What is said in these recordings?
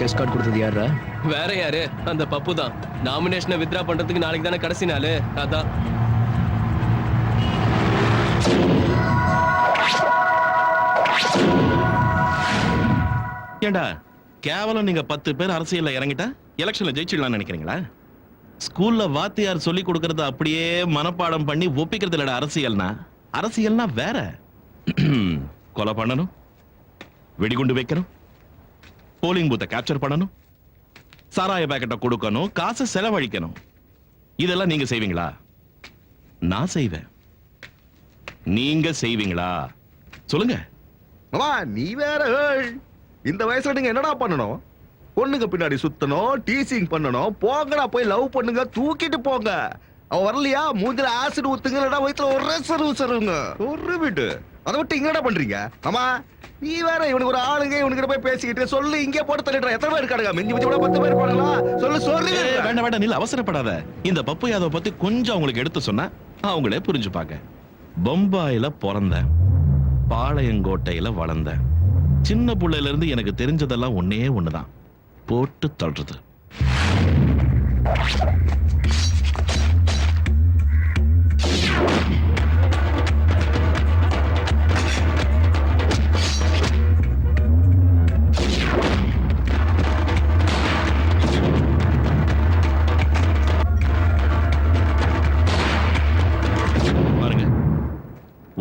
Escort கொடுத்தது யாரா? வேற யாரு? அந்த பப்பு தான். நாமினேஷனை வித்ரா பண்றதுக்கு நாளைக்கு தானே கடைசி நாள். அதான். ஏண்டா கேவலம் நீங்க 10 பேர் அரசியல்ல இறங்கிட்டா எலெக்ஷன்ல ஜெயிச்சிடலாம்னு நினைக்கிறீங்களா? ஸ்கூல்ல வாத்தியார் சொல்லி கொடுக்கறத அப்படியே மனப்பாடம் பண்ணி ஒப்பிக்கிறது இல்லடா அரசியல்னா. அரசியல்னா வேற. கொலை பண்ணணும், வெடிகுண்டு வைக்கணும், போலிங் பூத்தை கேப்சர் பண்ணணும், சாராய பேக்கெட்டை கொடுக்கணும், காசு செலவழிக்கணும். இதெல்லாம் நீங்க செய்வீங்களா? நான் செய்வேன். நீங்க செய்வீங்களா? சொல்லுங்க. மாமா நீ வேற இந்த வயசுல நீங்க என்னடா பண்ணணும்? பொண்ணுங்க பின்னாடி சுத்தணும், டீசிங் பண்ணணும். போங்கடா போய் லவ் பண்ணுங்க, தூக்கிட்டு போங்க. அவ வரலையா மூஞ்சில ஆசிட் ஊத்துங்கடா, வயித்துல ஒரே சருங்க ஒரு வீட்டு. அதை விட்டு இங்கடா பண்றீங்க? ஆமா நீ வேற இவனுக்கு ஒரு ஆளுங்க இவனுக்கு போய் பேசிக்கிட்டு சொல்லு. இங்கே போட்டு தள்ளிடுற. எத்தனை பேர் இருக்காங்க? மிஞ்சி மிஞ்சி கூட 10 பேர் இருப்பாங்களா? சொல்லு சொல்லு. வேண்டாம் வேண்டாம், நீ அவசரப்படாத. இந்த பப்பு யாதவ பத்தி கொஞ்சம் அவங்களுக்கு எடுத்து சொன்னா அவங்களே புரிஞ்சுப்பாங்க. பம்பாயில பிறந்தேன், பாளையங்கோட்டையில வளர்ந்தேன். சின்ன புள்ளையில இருந்து எனக்கு தெரிஞ்சதெல்லாம் ஒன்னே ஒண்ணுதான், போட்டு தள்ளுறது. பாருங்க,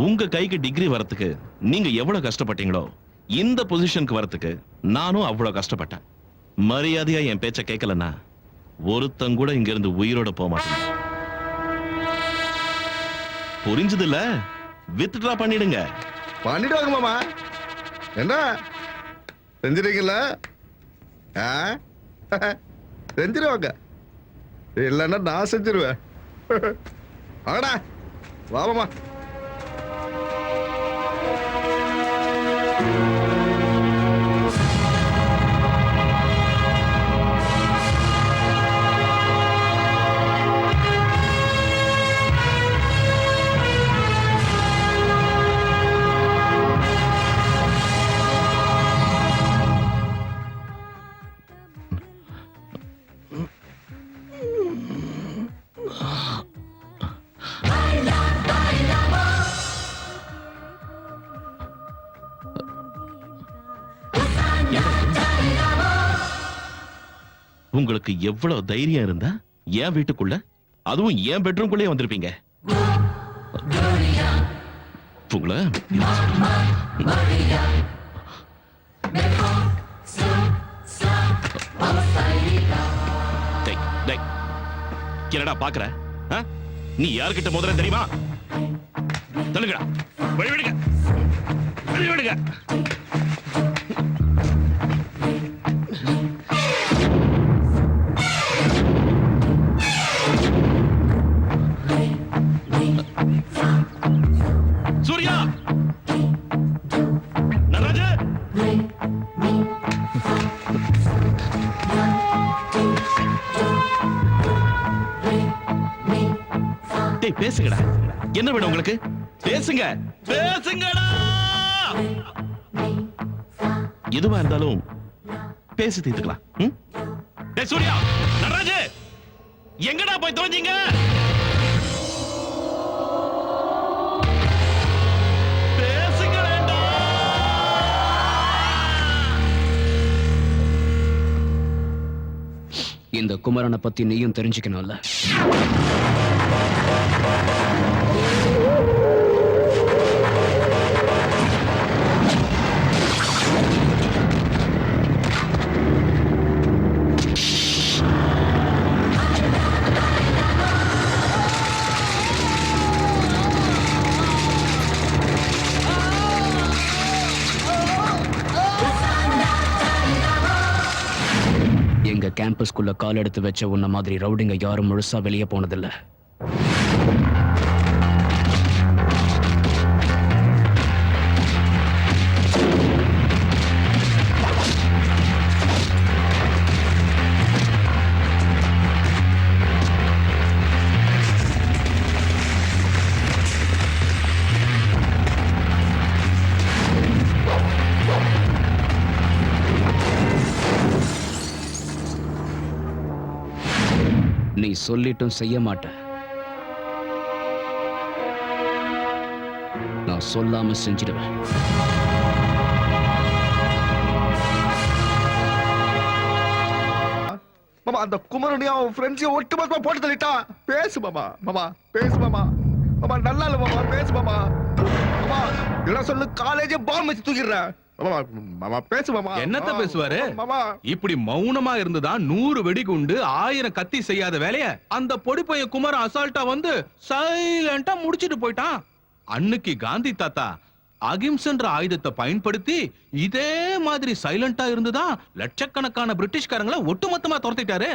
உங்க கைக்கு டிகிரி வரத்துக்கு நீங்க எவ்வளவு கஷ்டப்பட்டீங்களோ இந்த பொசிஷனுக்கு வரத்துக்கு நானும் அவ்வளவு கஷ்டப்பட்டேன். மரியாதையா என் பேச்ச கேட்கலன்னா ஒருத்தங்கூட இங்க இருந்து உயிரோட போக மாட்டேன். புரிஞ்சது இல்ல? வித்ட்ரா பண்ணிடுங்க. பண்ணிடுவாங்க மாமா. என்ன செஞ்சிருக்கீங்கள? செஞ்சிருவாங்க. இல்லைன்னா நான் செஞ்சிருவேன். வாடா வா மாமா. உங்களுக்கு எவ்வளவு தைரியம் இருந்தா என் வீட்டுக்குள்ள, அதுவும் என் பெட்ரூம்குள்ளே வந்திருப்பீங்க? உங்களை என்னடா பாக்குற? நீ யார்கிட்ட மோதுற தெரியுமா? சொல்லுங்கடா. வழிவிடுங்க, வழிவிடுங்க. சூர்யா, நடராஜ, டேய் பேசுங்கடா. என்ன வேணும் உங்களுக்கு? பேசுங்க, பேசுங்கடா. எதுவா இருந்தாலும் பேசி தீர்த்துக்கலாம். டேய் சூர்யா, நடராஜ, எங்கடா போய் தொலைஞ்சீங்க? இந்த குமரனை பத்தி நீயும் தெரிஞ்சுக்கணும்ல. எங்க கேம்பஸ்குள்ள கால் எடுத்து வச்ச உன்ன மாதிரி ரவுடிங்க யாரும் முழுசா வெளியே போனதில்லை. நீ சொல்லிட்டும் செய்ய மாட்ட. நான் சொல்லாம செஞ்சிடுவேன். மாமா அந்த குமரனையும் அவன் ஃப்ரெண்ட்ஸையும் ஒட்டுமொத்தமா போட்டு தள்ளிட்டா. பேசு மாமா, மாமா பேசு மாமா, மாமா நல்லா இல்ல மாமா, பேசு மாமா, மாமா என்ன சொல்லு, காலேஜே பாம்பு வச்சு தூக்கிடுறேன். மாமா மாமா பேசு மாமா. என்னத்த பேசுவாரு? மாமா இப்படி மௌனமா இருந்துதான் 100 வெடிகுண்டு 1000 கத்தி செய்யாத வேலைய அந்த பொடி பையன் குமார அசால்ட்டா வந்து சைலண்டா முடிச்சிட்டு போயிட்டான். அன்னைக்கு காந்தி தாத்தா அகிம்சன்ற ஆயுதத்தை பயன்படுத்தி இதே மாதிரி சைலண்டா இருந்துதான் லட்சக்கணக்கான பிரிட்டிஷ்காரங்களை ஒட்டுமொத்தமா துரத்திட்டாரு.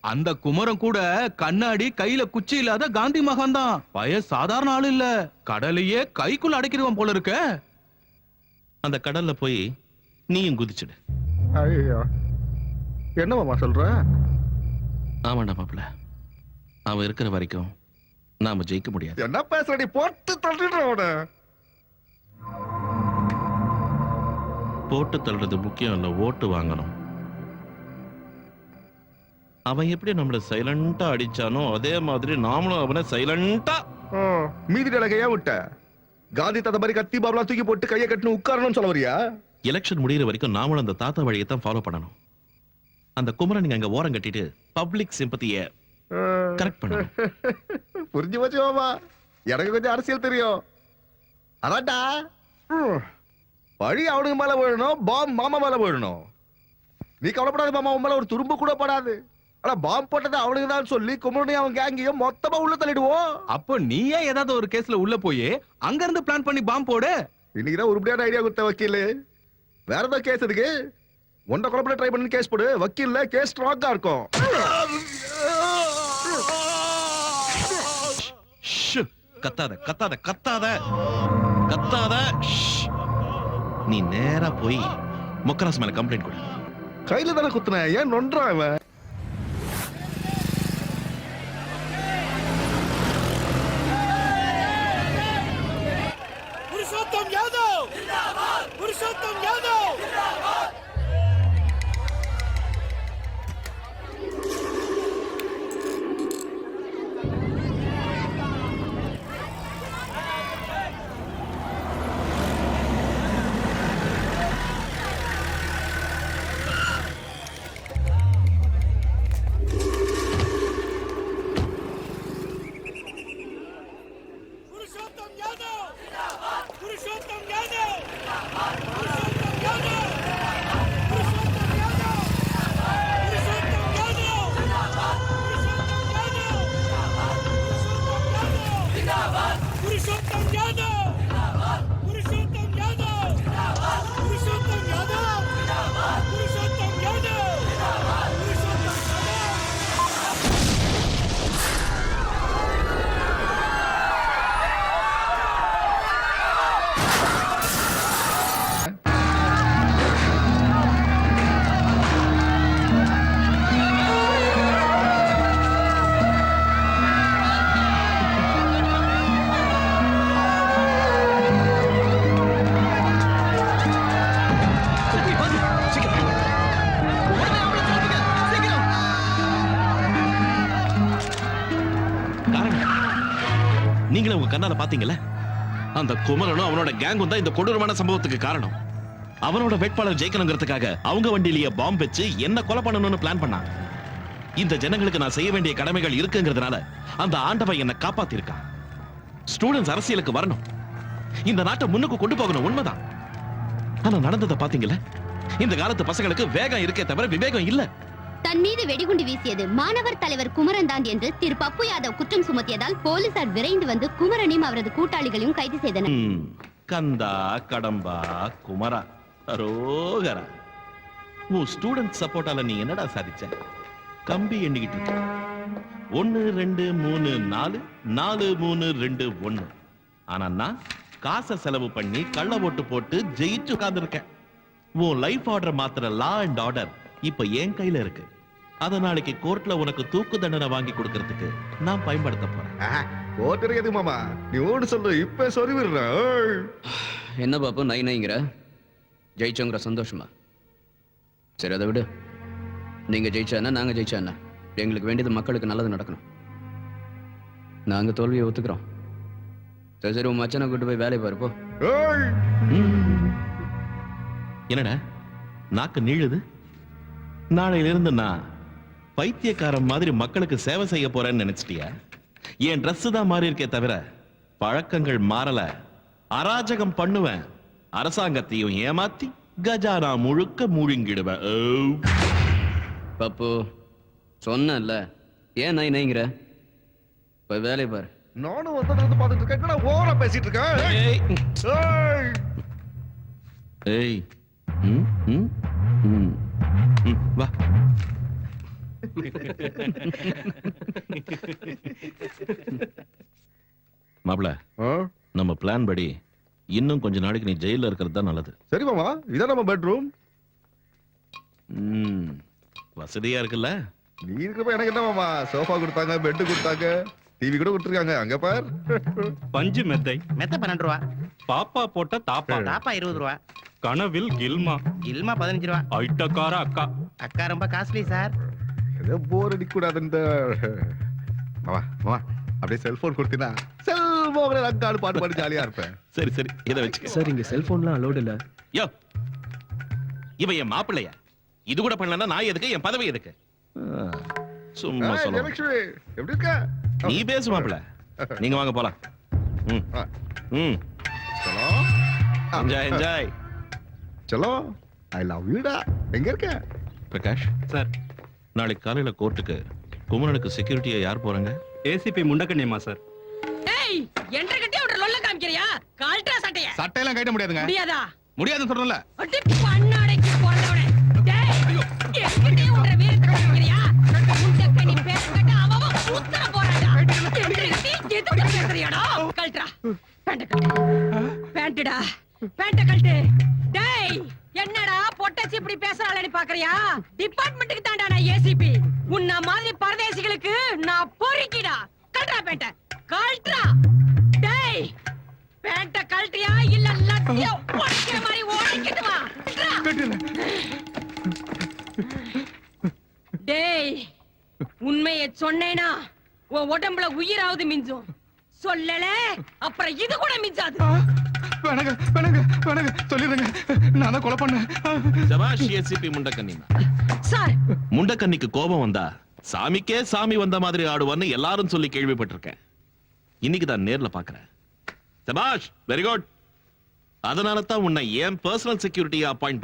அந்த குமரன் கூட கண்ணாடி கையில குச்சி இல்லாத காந்தி மகன் தான். பய சாதாரண ஆளு இல்ல, கடலையே கைக்குள்ள அடைக்கிறவன் போல இருக்க. அந்த கடல்ல போய் நீயும் குதிச்சுடு. ஐயோ என்ன மாமா சொல்ற? ஆமாண்டா மாப்பிள, அவன் இருக்கிற வரைக்கும் நாம ஜெயிக்க முடியாது. என்ன பேசுறடி, போட்டு தள்ளிடுற அவனை. போட்டு தள்ளுறது முக்கியம் இல்ல, ஓட்டு வாங்கணும். அவன் எப்படி நம்மள சைலண்டா அடிச்சானோ அதே மாதிரி நாமளும் அவனை சைலண்டா. மீதி நிலைக்கு ஏன் விட்ட? காந்தி தாத்தா மாதிரி கத்தி பாபலாம் தூக்கி போட்டு கையை கட்டணும் உட்காரணும்னு சொல்ல வரியா? எலெக்ஷன் முடியிற வரைக்கும் நாமளும் அந்த தாத்தா வழியை தான் ஃபாலோ பண்ணணும். அந்த குமரன் அங்க ஓரம் கட்டிட்டு பப்ளிக் சிம்பத்திய கரெக்ட் பண்ணணும். புரிஞ்சு போச்சு மாமா, எனக்கு கொஞ்சம் அரசியல் தெரியும். அதான்டா பழி அவனுக்கு மேல விழணும், பாம் மாமா மேல விழணும். நீ கவலைப்படாத மாமா, உன் மேல ஒரு துரும்பு கூட படாது. ஆனா பாம் போட்டது அவனுக்கு தான் சொல்லி குமரனையும் அவன் கேங்கையும் மொத்தமா உள்ள தள்ளிடுவோம். அப்போ நீயே ஏதாவது ஒரு கேஸ்ல உள்ள போய் அங்க இருந்து பிளான் பண்ணி பாம்பு போடு. இன்னைக்குதான் உருப்படியான ஐடியா கொடுத்த வக்கீல். வேற ஏதாவது கேஸ் இருக்கு, ஒன்றை குழப்பம் ட்ரை பண்ணி கேஸ் போடு. வக்கீல்ல கேஸ் ஸ்ட்ராங்கா இருக்கும். கத்தாத கத்தாத கத்தாத கத்தாத. நீ நேரா போய் முக்கராஸ் மேல கம்ப்ளைண்ட் கொடு. கையில தானே குத்துன, ஏன் நொன்றான் அவன்? पुरुषोत्तम यादव जिंदाबाद, पुरुषोत्तम यादव जिंदाबाद। पुरुषोत्तम यादव जिंदाबाद, पुरुषोत्तम यादव जिंदाबाद, पुरुषोत्तम यादव पुरुषोत्तम यादव पुरुषोत्तम यादव जिंदाबाद, पुरुषोत्तम यादव जिंदाबाद, पुरुषोत्तम यादव जिंदाबाद, पुरुषोत्तम यादव जिंदाबाद, पुरुषोत्तम यादव जिंदाबाद, पुरुषोत्तम यादव जिंदाबाद, पुरुषोत्तम நீங்களே உங்க கண்ணால பாத்தீங்கல்ல, அந்த குமரனும் அவனோட கேங்கும் தான் இந்த கொடூரமான சம்பவத்துக்கு காரணம். அவனோட வேட்பாளர் ஜெயிக்கணுங்கிறதுக்காக அவங்க வண்டியிலேயே பாம்பு வச்சு என்ன கொலை பண்ணணும்னு பிளான் பண்ணான். இந்த ஜனங்களுக்கு நான் செய்ய வேண்டிய கடமைகள் இருக்குங்கிறதுனால அந்த ஆண்டவன் என்ன காப்பாத்திருக்கான். ஸ்டூடெண்ட்ஸ் அரசியலுக்கு வரணும், இந்த நாட்டை முன்னுக்கு கொண்டு போகணும், உண்மைதான். ஆனா நடந்ததை பாத்தீங்கல்ல, இந்த காலத்து பசங்களுக்கு வேகம் இருக்கே தவிர விவேகம் இல்ல. தன் மீது வெடிகுண்டு வீசியது மாணவர் தலைவர் குமரன் தான் என்று திரு பப்பு யாதவ் குற்றம் சுமத்தியதால் போலீசார் விரைந்து வந்து குமரனையும் அவரது கூட்டாளிகளையும் கைது செய்தனர். கந்தா கடம்பா குமரா அரோகரா, உன் ஸ்டூடெண்ட் சப்போர்ட்டால நீ என்னடா சாதிச்ச? கம்பி எண்ணிக்கிட்டு இருக்க. 1 2 3 4 4 3 2 1. ஆனா நான் காசை செலவு பண்ணி கள்ள ஓட்டு போட்டு ஜெயிச்சு உட்கார்ந்துருக்கேன். உன் லைஃப் ஆர்டர் மாத்திர லா அண்ட் ஆர்டர் இப்ப என் கையில இருக்கு. அத நாளைக்கு கோர்ட்ல உனக்கு தூக்கு தண்டனை வாங்கி கொடுக்கறதுக்கு நான் பயன்படுத்த போறேன். ஓட்டுறது எது மாமா, நீ ஓடு சொல்லு, இப்ப சொல்லி விடுறேன். என்ன பாப்பு நை நைங்கிற? ஜெயிச்சோங்கிற சந்தோஷமா? சரி அதை விடு. நீங்க ஜெயிச்சா என்ன, நாங்க ஜெயிச்சா என்ன? எங்களுக்கு வேண்டியது மக்களுக்கு நல்லது நடக்கணும். நாங்க தோல்வியை ஒத்துக்கிறோம். சரி சரி, உன் மச்சனை கூட்டு போய் வேலையை பாரு போ. ஏய், என்னடா நாக்கு நீழுது? நாளையில இருந்து நான் பைத்தியக்காரன் மாதிரி மக்களுக்கு சேவை செய்ய போறேன்னு நினைச்சிட்டியா? என் Dress தான் மாறி இருக்கே தவிர பழக்கங்கள் மாறல. அராஜகம் பண்ணுவேன், அரசாங்கத்தையும் ஏமாத்தி கஜானா முழுக்க முழுங்கிடுவேன். ஓ. பப்பு சொன்னல, ஏன் நை நைங்கிற? போய் வேலையை பாரு. நானும் வந்ததுல இருந்து பார்த்துட்டு இருக்கேன். என்னடா ஓவரா பேசிட்டு இருக்கேன்? ஏய். ஏய், ஏய். ம், ம், ம். ம், வா. மாப்ள, ஆ? நம்ம பிளான் படி இன்னும் கொஞ்ச நாளைக்கு நீ ஜெயில இருக்கிறது தான் நல்லது. சரி மாமா, இதான் நம்ம பெட்ரூம். ம், வசதியா இருக்குல்ல? நீ இருக்கிறப்ப எனக்கு என்ன மாமா, சோஃபா கொடுத்தாங்க, பெட் கொடுத்தாங்க, டிவி கூட கொடுத்துருக்காங்க. அங்க பார். பஞ்சு மெத்தை, மெத்த 12 ரூபா, பாப்பா போட்ட தாப்பா, டாப்பா 20 ரூபா, கனவில் கில்மா, இல்மா 15 ரூபா. ஐட்டக்கார அக்கா. அக்கா ரொம்ப காஸ்ட்லி சார். ஏதோ போர் அடிக்க கூடாதுன்ற. மாமா மாமா, அப்படியே செல்போன் கொடுத்தீங்கன்னா செல்போன் அங்காடு பாட்டு பாடி ஜாலியா இருப்பேன். சரி சரி, இதை வச்சுக்க. சார் இங்க செல்போன்லாம் அலோட் இல்ல. யோ, இவன் என் மாப்பிள்ளையா? இது கூட பண்ணலன்னா நான் எதுக்கு, என் பதவி எதுக்கு? சும்மா ஏய், சொல்ல. ஜெயலட்சுமி, எப்படி இருக்க? நீ பேசு மாப்பிள்ள. நீங்க வாங்க போலாம். ம், ஆ. ம். சலோ. Enjoy enjoy. சலோ, ஐ லவ் யூடா. எங்க இருக்க? பிரகாஷ் சார், நாளைக்கு காலையில கோர்ட்டுக்கு குமரனுக்கு செக்யூரிட்டியா யார் போறாங்க? ACP Mundakanniyamma sir. ஏய் என்ற கட்டி அவட லொல்ல காமிக்கறியா? கால்ட்ரா சட்டைய. சட்டையெல்லாம் கட்ட முடியாதுங்க. முடியாதா? முடியாதுன்னு சொல்றல. அடி பண்ணாடைக்கு போறவனே. டேய் என்கிட்ட உன்ற வீரத்தை காமிக்கறியா? முண்டக்க நீ பேசட்ட அவவ உத்தர போறாடா. என்ற கட்டி எதுக்கு பேசுறியாடா? கால்ட்ரா. பேண்ட் கட்டு. பேண்ட்டடா. பேண்ட்ட கட்டு. டேய் என்னடா பொட்டச்சி இப்படி பேசறாளேன்னு பாக்கறியா? டிபார்ட்மென்ட்க்கு தான்டா நான் ஏசிபி. உன்ன மாதிரி பரதேசிகளுக்கு நான் பொறுக்கிடா. கல்ட்ரா பேண்ட்ட. கல்ட்ரா. டேய் பேண்ட்ட கல்ட்ரியா இல்ல லத்திய ஒடிக்கிற மாதிரி ஓடிக்கிட்டு வா. டேய் உண்மையை சொன்னேனா உன் உடம்புல உயிராவது மிஞ்சும். சொல்லல அப்புறம் இது கூட மிஞ்சாது. வேணாங்க வேணாங்க வேணாங்க, சொல்லிடுங்க. நான் தான் கொலை பண்ணேன். சபாஷ் ஏசிபி முண்டக்கண்ணி. சார் முண்டக்கண்ணிக்கு கோபம் வந்தா சாமிக்கே சாமி வந்த மாதிரி ஆடுவான்னு எல்லாரும் சொல்லி கேள்விப்பட்டிருக்கேன். இன்னைக்கு தான் நேர்ல பாக்குறேன். சபாஷ், வெரி குட். அதனால தான் உன்னை ஏன் பர்சனல் செக்யூரிட்டியா அப்பாயிண்ட்